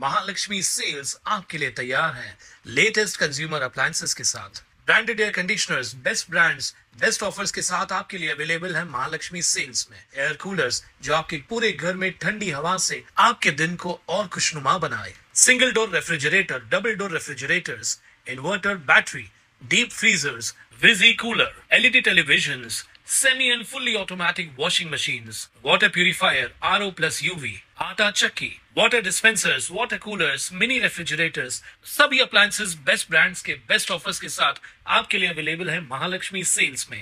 Mahalakshmi cells आपके लिए तैयार है लेटेस्ट कंज्यूमर अप्लायंसेस के साथ। Branded air conditioners, best brands, best offers के साथ आपके लिए अवेलेबल है महालक्ष्मी सेल्स में। एयर कूलर्स जो आपके पूरे घर में ठंडी हवा से आपके दिन को और खुशनुमा बनाए। Single door refrigerator, double door refrigerators, inverter battery, deep freezers, विजी cooler, LED televisions, semi and fully automatic washing machines, water purifier, RO plus UV, आटा चक्की, water dispensers, water coolers, mini refrigerators, सभी appliances बेस्ट ब्रांड्स के best offers के साथ आपके लिए available है Mahalakshmi sales में।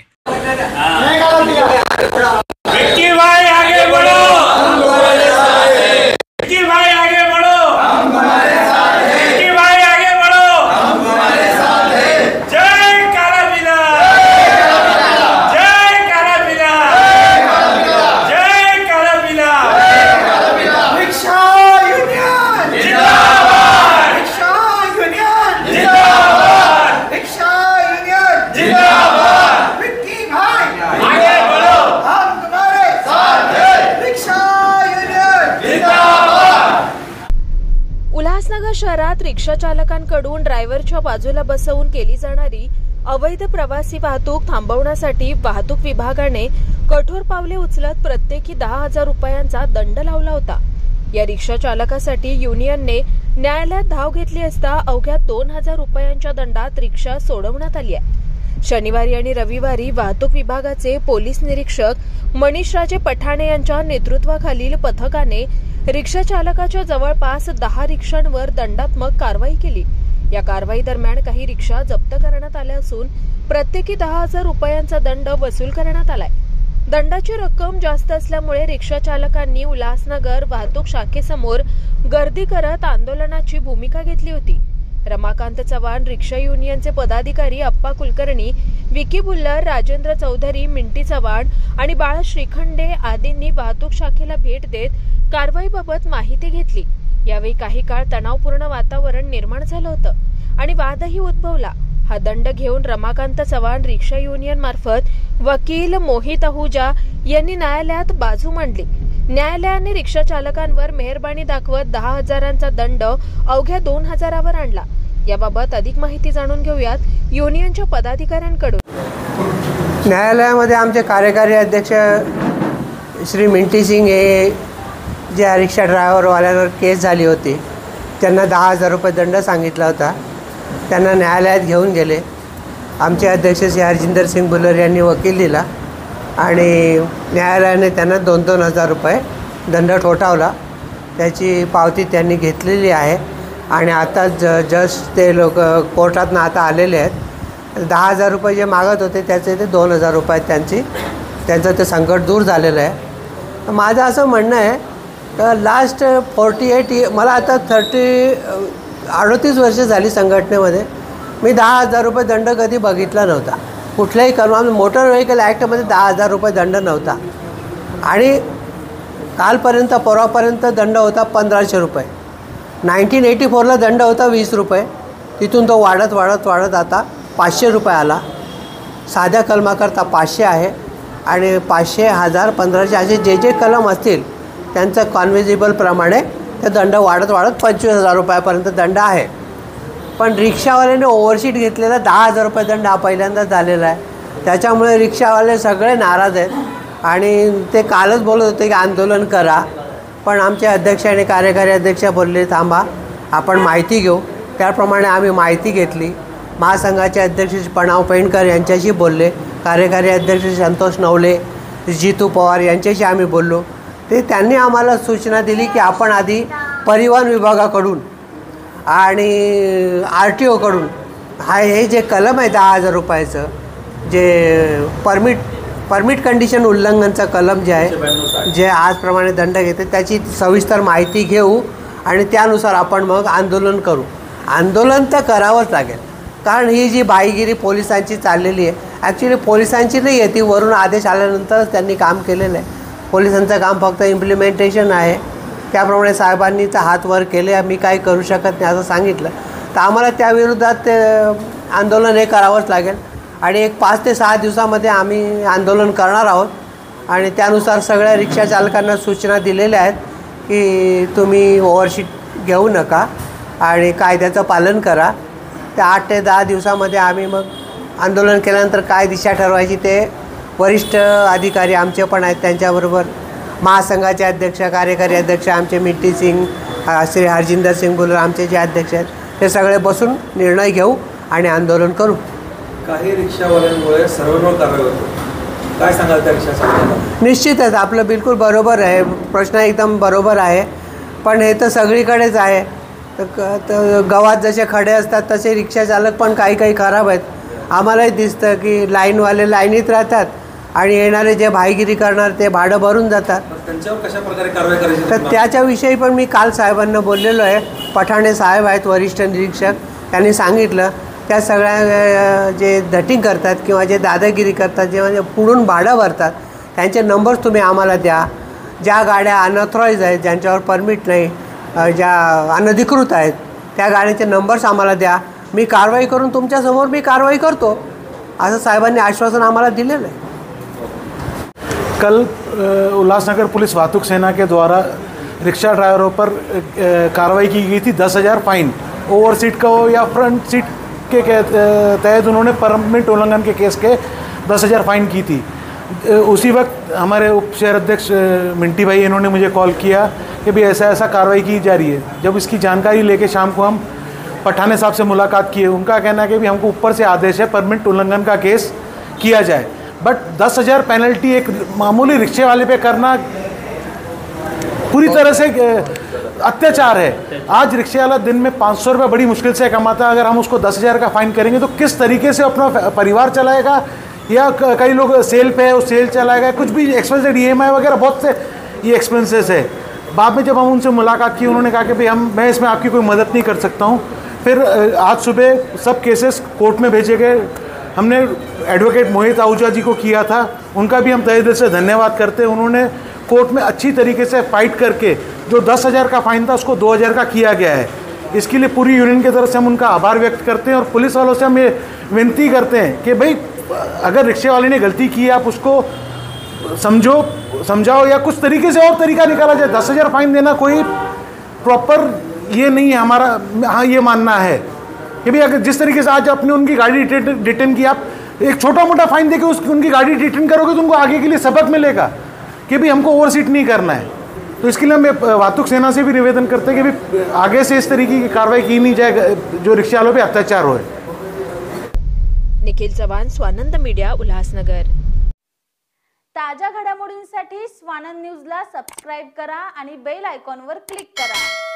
विक्की भाई आगे बढ़ो, विक्की भाई आगे बढ़ो, विक्की भाई आगे बढ़ो, जय काला बिना, जय काला बिना, जय काला बिना, रिक्शा यूनियन जिंदाबाद, रिक्शा यूनियन जिंदाबाद, रिक्शा यूनियन जिंदाबाद, विक्की भाई आगे बढ़ो, हम तुम्हारे साथ हैं, रिक्शा यूनियन जिंदाबाद। उल्हासनगर शहरात रिक्षा चालकांकडून ड्रायव्हरच्या बाजूला बसवून केली जाणारी अवैध प्रवासी वाहतूक थांबवण्यासाठी वाहतूक विभागाने कठोर पावले उचलत प्रत्येकी 10,000 रुपयांचा दंड लावला होता। या रिक्षा चालकासाठी युनियनने न्यायालयात धाव घेतली असता अवघ्या 2,000 रुपयांच्या दंडात रिक्षा सोडवण्यात आली आहे। शनिवारी आणि रविवारी वाहतूक विभागाचे पोलीस निरीक्षक मनीषराजे पठाणे यांच्या नेतृत्वाखालील पथकाने रिक्षा चालकाच्या जवळपास 10 रिक्षांवर दंडात्मक कारवाई केली। या कारवाई दरम्यान काही रिक्षा जप्त करण्यात आल्या असून प्रत्येकी 10,000 रुपयांचा दंड वसूल करण्यात आलाय। दंडाची रक्कम जास्त असल्यामुळे रिक्षा चालकांनी उल्हासनगर वाहतूक शाखेसमोर गर्दी करत आंदोलनाची भूमिका घेतली होती। रमाकांत चव्हाण, रिक्षा युनियनचे पदाधिकारी अप्पा कुलकर्णी, विकी बुल्लर, राजेंद्र चौधरी, मिंटी चव्हाण आणि बाळा श्रीखंडे आदींनी वाहतूक शाखेला भेट देत कारवाईबाबत माहिती घेतली। यावेळी काही काळ तणावपूर्ण वातावरण निर्माण झालं होतं आणि वादही उद्भवला। हा दंड घेऊन रमाकांत चव्हाण रिक्षा युनियन मार्फत वकील मोहित अहुजा यांनी न्यायालयात बाजू मांडली। न्यायालयाने रिक्षा चालकांवर मेहरबानी दाखवत 10,000चा दंड अवघ्या 2,000वर आणला। याबाबत अधिक माहिती जाणून घेऊयात युनियनच्या पदाधिकाऱ्यांकडून। न्यायालयामध्ये आमचे कार्यकारी अध्यक्ष श्री मिंटी सिंग हे ज्या रिक्षा ड्रायव्हरवाल्यांवर केस झाली होती त्यांना 10,000 रुपये दंड सांगितला होता। त्यांना न्यायालयात घेऊन गेले। आमचे अध्यक्ष श्री हरजिंदर सिंग बुल्लर यांनी वकील दिला आणि न्यायालयाने त्यांना 2,000 रुपये दंड ठोठावला। त्याची पावती त्यांनी घेतलेली आहे आणि आता जस्ट ते लोक कोर्टातनं आता आलेले आहेत। 10,000 रुपये जे मागत होते त्याचे ते 2,000 रुपये त्यांचं ते संकट दूर झालेलं आहे। माझं असं म्हणणं आहे तर लास्ट 48 मला आता 38 वर्ष झाली संघटनेमध्ये, मी 10,000 रुपये दंड कधी बघितला नव्हता। कुठल्याही कलम मोटर व्हेकल ॲक्टमध्ये 10,000 रुपये दंड नव्हता आणि कालपर्यंत परवापर्यंत दंड होता 1,500 रुपये। 1984ला दंड होता 20 रुपये, तिथून तो वाढत वाढत वाढत आता 500 रुपये आला। साध्या कलमाकरता 500 आहे आणि 500, 1000, 1500 असे जे कलम असतील त्यांचं कॉन्व्हिजिबलप्रमाणे ते दंड वाढत वाढत 25,000 रुपयापर्यंत दंड आहे। पण रिक्षावाल्याने ओव्हरशीट घेतलेला 10,000 रुपये दंड हा पहिल्यांदाच झालेला आहे। त्याच्यामुळे रिक्षावाले सगळे नाराज आहेत आणि ते कालच बोलत होते की आंदोलन करा, पण आमचे अध्यक्ष आणि कार्यकारी अध्यक्ष बोलले थांबा आपण माहिती घेऊ। त्याप्रमाणे आम्ही माहिती घेतली। महासंघाचे अध्यक्ष प्रणव पेंडकर यांच्याशी बोलले, कार्यकारी अध्यक्ष संतोष नवले, जितू पवार यांच्याशी आम्ही बोललो। ते त्यांनी आम्हाला सूचना दिली की आपण आधी परिवहन विभागाकडून आणि RTOकडून हे जे कलम आहे 10,000 रुपयाचं जे परमिट कंडिशन उल्लंघनचं कलम जे आहे जे आजप्रमाणे दंड घेते त्याची सविस्तर माहिती घेऊ आणि त्यानुसार आपण मग आंदोलन करू। आंदोलन तर करावंच लागेल कारण ही जी बाईगिरी पोलिसांची चाललेली आहे ॲक्च्युली पोलिसांची नाही आहे, ती वरून आदेश आल्यानंतरच त्यांनी काम केलेलं आहे। पोलिसांचं काम फक्त इम्प्लिमेंटेशन आहे। त्याप्रमाणे साहेबांनीचा हात वर केले, मी काही करू शकत नाही असं सांगितलं तर आम्हाला त्याविरोधात ते आंदोलन हे करावंच लागेल आणि एक 5 ते 6 दिवसामध्ये आम्ही आंदोलन करणार आहोत आणि त्यानुसार सगळ्या रिक्षा चालकांना सूचना दिलेल्या आहेत की तुम्ही ओव्हरशीट घेऊ नका आणि कायद्याचं पालन करा. त्या 8 ते 10 दिवसामध्ये आम्ही मग आंदोलन केल्यानंतर काय दिशा ठरवायची ते वरिष्ठ अधिकारी आमचे पण आहेत, त्यांच्याबरोबर महासंघाचे अध्यक्ष, कार्यकारी अध्यक्ष आमचे मिंटी सिंग, श्री हरजिंदर सिंग बुलर आमचे जे अध्यक्ष आहेत ते सगळे बसून निर्णय घेऊ आणि आंदोलन करू. काही रिक्षावाल्यांमुळे सर्वांवर कारवाई होते, काय सांगाल त्या रिक्षा चालकांना? निश्चितच आपलं बिलकुल बरोबर आहे, प्रश्न एकदम बरोबर आहे. पण हे तर सगळीकडेच आहे. तर गावात जसे खडे असतात तसे रिक्षा चालक पण काही खराब आहेत. आम्हालाही दिसतं की लाईनवाले लाईनीत राहतात आणि येणारे जे भाईगिरी करणार ते भाडं भरून जातात. त्यांच्यावर कशा प्रकारे कारवाई करायची? तर त्याच्याविषयी पण मी काल साहेबांना बोललेलो आहे. पठाणे साहेब आहेत वरिष्ठ निरीक्षक, त्यांनी सांगितलं त्या सगळ्या जे धटिंग करतात किंवा जे दादागिरी करतात, जे म्हणजे पुढून भाडं भरतात, त्यांचे नंबर्स तुम्ही आम्हाला द्या. ज्या गाड्या अनऑथराईज आहेत, ज्यांच्यावर परमिट नाही, ज्या अनधिकृत आहेत, त्या गाड्यांचे नंबर्स आम्हाला द्या. मी कारवाई करून तुमच्यासमोर मी कारवाई करतो, असं साहेबांनी आश्वासन आम्हाला दिलेलं आहे. कल उल्लासनगर पुलिस वाहतुक सेना के द्वारा रिक्शा ड्राइवरों पर कार्रवाई की गई थी. 10,000 फाइन, ओवर सीट का हो या फ्रंट सीट के तहत उन्होंने परमिट उल्लंघन के केस के 10,000 फाइन की थी. उसी वक्त हमारे उप शहर अध्यक्ष मिंटी भाई इन्होंने मुझे कॉल किया कि भाई ऐसा कार्रवाई की जा रही है. जब इसकी जानकारी लेके शाम को हम पठाने साहब से मुलाकात किए, उनका कहना है कि भी हमको ऊपर से आदेश है परमिट उल्लंघन का केस किया जाए. बट 10,000 पेनल्टी एक मामूली रिक्शे वाले पे करना पूरी तरह से अत्याचार है. आज रिक्शे वाला दिन में 500 रुपये बड़ी मुश्किल से कमाता है. अगर हम उसको 10,000 का फाइन करेंगे तो किस तरीके से अपना परिवार चलाएगा, या कई लोग सेल पे है वो सेल चलाएगा, कुछ भी एक्सपेंसेस EMI वगैरह बहुत से ये एक्सपेंसेस है. बाद में जब हम उनसे मुलाकात की, उन्होंने कहा कि भाई मैं इसमें आपकी कोई मदद नहीं कर सकता हूँ. फिर आज सुबह सब केसेस कोर्ट में भेजे गए. हमने एडवोकेट मोहित आहूजा जी को किया था, उनका भी हम तहे दिल से धन्यवाद करते हैं. उन्होंने कोर्ट में अच्छी तरीके से फाइट करके जो 10,000 का फाइन था उसको 2,000 का किया गया है. इसके लिए पूरी यूनियन की तरफ से हम उनका आभार व्यक्त करते हैं. और पुलिस वालों से हम ये विनती करते हैं कि भाई अगर रिक्शे वाले ने गलती की है आप उसको समझाओ या कुछ तरीके से और तरीका निकाला जाए. 10,000 फाइन देना कोई प्रॉपर ये नहीं है हमारा. हाँ, ये मानना है कि भाई अगर जिस तरीके से आज आपने उनकी गाड़ी डिटेन की, आप एक छोटा मोटा फाइन देके उनकी गाड़ी डिटेन करोगे तो उनको आगे के लिए सबक मिलेगा कि भाई हमको ओवर सीट नहीं करना है. तो इसके लिए हम वाहतुक सेना से भी निवेदन करते हैं कि भाई आगे से इस तरीके की कार्रवाई की नहीं जाए जो रिक्शा वालों पे अत्याचार हो. निखिल चव्हाण, स्वानंद मीडिया, उल्हासनगर. ताज्या घडामोडींसाठी स्वानंद न्यूजला सबस्क्राईब करा आणि बेल आयकॉनवर क्लिक करा.